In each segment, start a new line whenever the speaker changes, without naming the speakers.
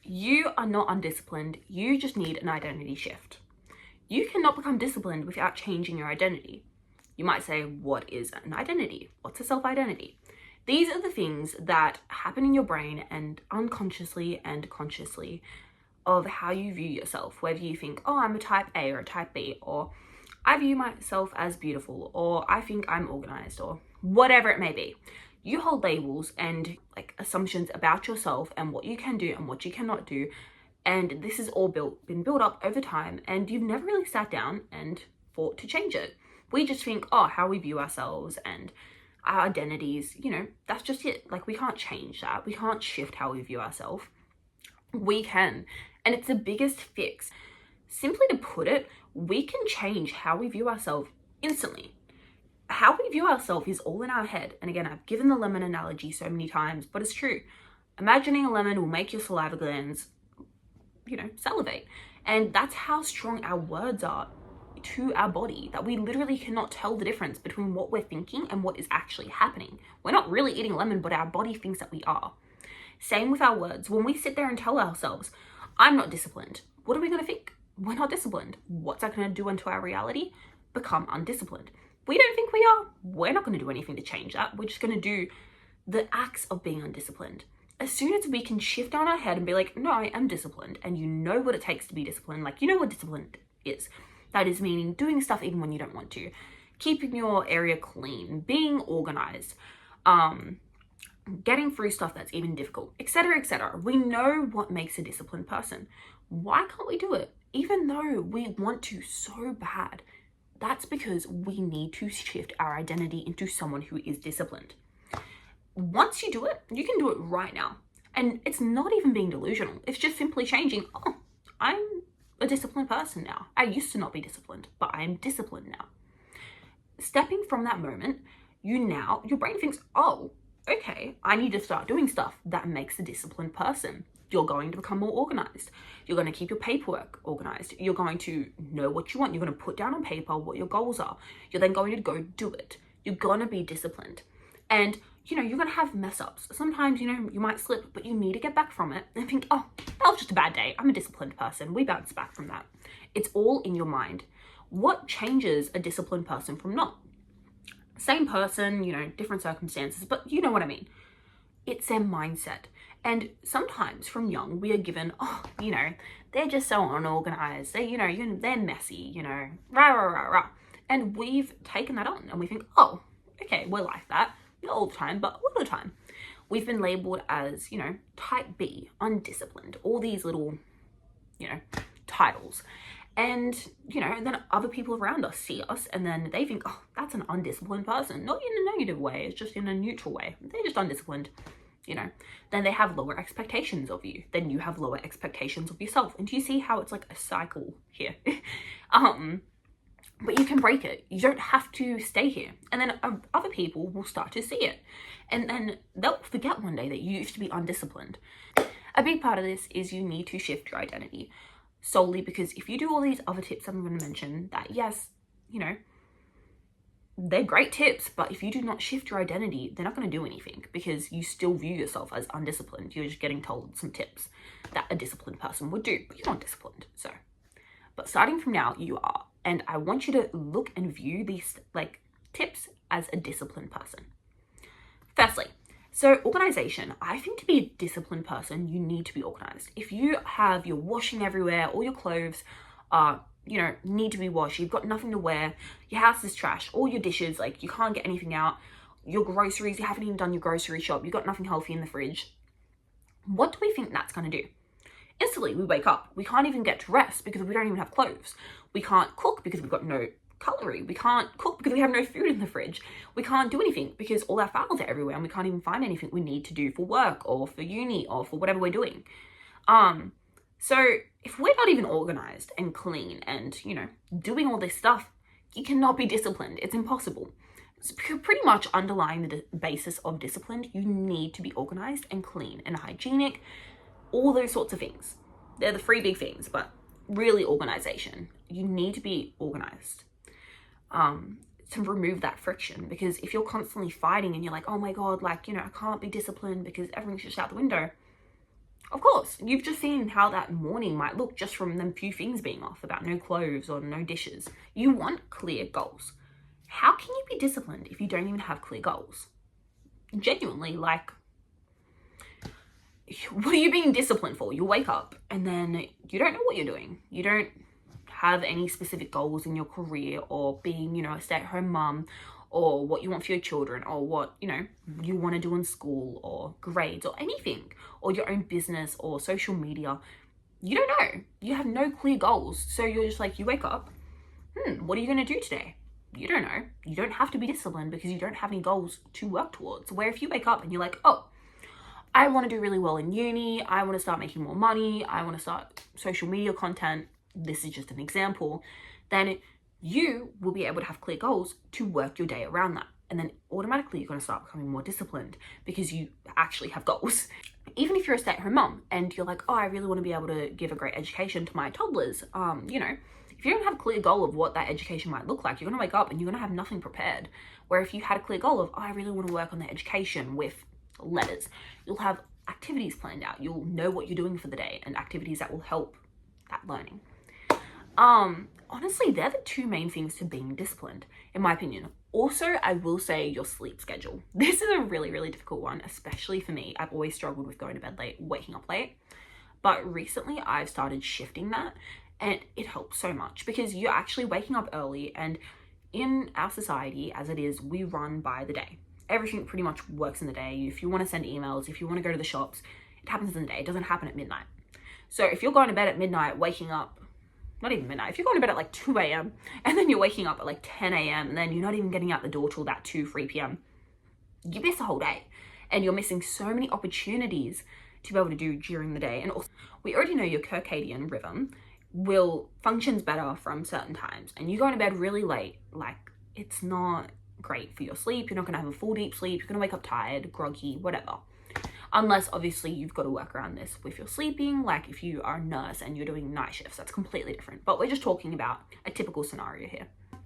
You are not undisciplined, you just need an identity shift. You cannot become disciplined without changing your identity. You might say, what is an identity? What's a self-identity? These are the things that happen in your brain and unconsciously and consciously of how you view yourself, whether you think, oh, I'm a type A or a type B, or I view myself as beautiful, or I think I'm organized, or whatever it may be. You hold labels and like assumptions about yourself and what you can do and what you cannot do. And this is all been built up over time, and you've never really sat down and fought to change it. We just think, oh, how we view ourselves and our identities, that's just it. Like, we can't change that. We can't shift how we view ourselves. We can. And it's the biggest fix. Simply to put it, we can change how we view ourselves instantly. How we view ourselves is all in our head. And again, I've given the lemon analogy so many times, but it's true. Imagining a lemon will make your saliva glands, salivate. And that's how strong our words are to our body, that we literally cannot tell the difference between what we're thinking and what is actually happening. We're not really eating lemon, but our body thinks that we are. Same with our words. When we sit there and tell ourselves, I'm not disciplined, what are we going to think? We're not disciplined. What's that going to do into our reality? Become undisciplined. We don't think we are. We're not going to do anything to change that. We're just going to do the acts of being undisciplined. As soon as we can shift down our head and be like, no, I am disciplined, and you know what it takes to be disciplined, like, you know what discipline is. That is meaning doing stuff even when you don't want to, keeping your area clean, being organized, getting through stuff that's even difficult, etc., etc. We know what makes a disciplined person. Why can't we do it? Even though we want to so bad, that's because we need to shift our identity into someone who is disciplined. Once you do it, you can do it right now. And it's not even being delusional. It's just simply changing, oh, I'm a disciplined person now. I used to not be disciplined, but I am disciplined now. Stepping from that moment, your brain thinks, oh, okay, I need to start doing stuff that makes a disciplined person. You're going to become more organized. You're going to keep your paperwork organized. You're going to know what you want. You're going to put down on paper what your goals are. You're then going to go do it. You're going to be disciplined. And, you're going to have mess ups. Sometimes, you might slip, but you need to get back from it and think, oh, that was just a bad day. I'm a disciplined person. We bounce back from that. It's all in your mind. What changes a disciplined person from not? Same person, different circumstances, but you know what I mean. It's their mindset. And sometimes from young, we are given, oh, they're just so unorganized. They're messy, rah, rah, rah, rah. And we've taken that on and we think, oh, okay, we're like that. Not all the time, but a lot of the time. We've been labeled as, type B, undisciplined, all these little, titles. And, then other people around us see us and then they think, oh, that's an undisciplined person. Not in a negative way, it's just in a neutral way. They're just undisciplined, Then they have lower expectations of you. Then you have lower expectations of yourself. And do you see how it's like a cycle here? But you can break it. You don't have to stay here. And then other people will start to see it. And then they'll forget one day that you used to be undisciplined. A big part of this is you need to shift your identity. Solely because if you do all these other tips I'm going to mention, that yes, they're great tips, but if you do not shift your identity, they're not going to do anything because you still view yourself as undisciplined. You're just getting told some tips that a disciplined person would do, but you're not disciplined. But starting from now, you are. And I want you to look and view these tips as a disciplined person. Firstly, so organization. I think to be a disciplined person, you need to be organized. If you have your washing everywhere, all your clothes need to be washed, you've got nothing to wear, your house is trash, all your dishes, you can't get anything out, your groceries, you haven't even done your grocery shop, you've got nothing healthy in the fridge. What do we think that's going to do? Instantly, we wake up. We can't even get dressed because we don't even have clothes. We can't cook because we've got no cutlery. We can't cook because we have no food in the fridge. We can't do anything because all our files are everywhere and we can't even find anything we need to do for work or for uni or for whatever we're doing. So if we're not even organized and clean and, doing all this stuff, you cannot be disciplined. It's impossible. It's pretty much underlying the basis of discipline. You need to be organized and clean and hygienic. All those sorts of things. They're the three big things, but really organization. You need to be organized to remove that friction, because if you're constantly fighting and you're like, oh my God, I can't be disciplined because everything's just out the window, Of course, you've just seen how that morning might look just from them few things being off, about no clothes or no dishes. You want clear goals. How can you be disciplined if you don't even have clear goals? Genuinely, like, what are you being disciplined for? You wake up and then you don't know what you're doing. You don't have any specific goals in your career, or being, a stay-at-home mum, or what you want for your children, or what, you want to do in school, or grades, or anything, or your own business, or social media. You don't know. You have no clear goals. So you're just like, you wake up, what are you going to do today? You don't know. You don't have to be disciplined because you don't have any goals to work towards. Where if you wake up and you're like, oh, I want to do really well in uni, I want to start making more money, I want to start social media content, this is just an example, then you will be able to have clear goals to work your day around that. And then automatically you're going to start becoming more disciplined because you actually have goals. Even if you're a stay-at-home mom and you're like, oh, I really want to be able to give a great education to my toddlers, if you don't have a clear goal of what that education might look like, you're going to wake up and you're going to have nothing prepared. Where if you had a clear goal of, oh, I really want to work on their education with letters, you'll have activities planned out. You'll know what you're doing for the day and activities that will help that learning. Honestly, they're the two main things to being disciplined, in my opinion. Also, I will say your sleep schedule. This is a really, really difficult one, especially for me. I've always struggled with going to bed late, waking up late. But recently I've started shifting that, and it helps so much because you're actually waking up early, and in our society as it is, we run by the day. Everything pretty much works in the day. If you want to send emails, if you want to go to the shops, it happens in the day. It doesn't happen at midnight. So if you're going to bed at midnight, waking up, not even midnight, if you're going to bed at like 2 a.m. and then you're waking up at like 10 a.m. and then you're not even getting out the door till that 3 p.m., you miss a whole day. And you're missing so many opportunities to be able to do during the day. And also, we already know your circadian rhythm functions better from certain times. And you go to bed really late, like, it's not great for your sleep. You're not going to have a full deep sleep. You're going to wake up tired, groggy, whatever. Unless obviously you've got to work around this with your sleeping, like if you are a nurse and you're doing night shifts, that's completely different. But we're just talking about a typical scenario here.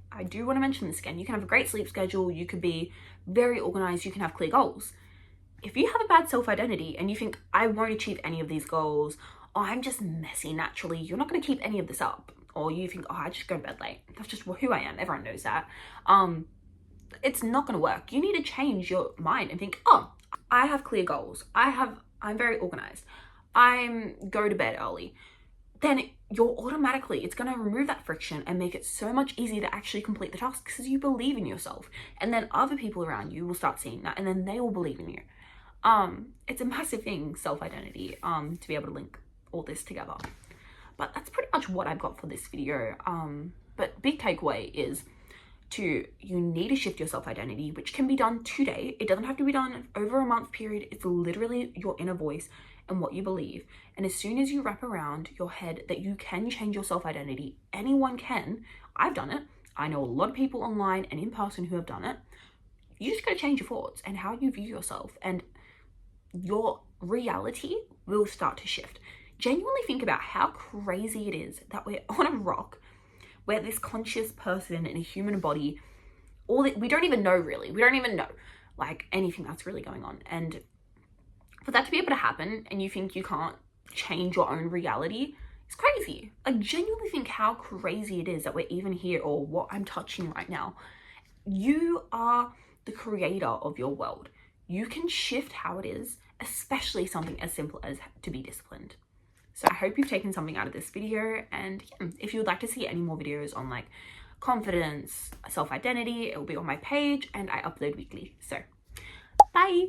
I do want to mention this again. You can have a great sleep schedule. You could be very organized. You can have clear goals. If you have a bad self-identity and you think, I won't achieve any of these goals, or I'm just messy naturally, you're not going to keep any of this up. Or you think, oh, I just go to bed late. That's just who I am. Everyone knows that. It's not going to work. You need to change your mind and think, oh, I have clear goals. I'm very organized. I go to bed early. Then it's going to remove that friction and make it so much easier to actually complete the task because you believe in yourself. And then other people around you will start seeing that, and then they will believe in you. It's a massive thing, self-identity, to be able to link all this together. But that's pretty much what I've got for this video. But big takeaway is you need to shift your self-identity, which can be done today. It doesn't have to be done over a month period. It's literally your inner voice and what you believe. And as soon as you wrap around your head that you can change your self-identity, anyone can. I've done it. I know a lot of people online and in person who have done it. You just got to change your thoughts and how you view yourself, and your reality will start to shift. Genuinely think about how crazy it is that we're on a rock where this conscious person in a human body, we don't even know really. We don't even know like anything that's really going on. And for that to be able to happen and you think you can't change your own reality, it's crazy. I genuinely think how crazy it is that we're even here, or what I'm touching right now. You are the creator of your world. You can shift how it is, especially something as simple as to be disciplined. So I hope you've taken something out of this video, and yeah, if you would like to see any more videos on like confidence, self-identity, it will be on my page and I upload weekly. So bye.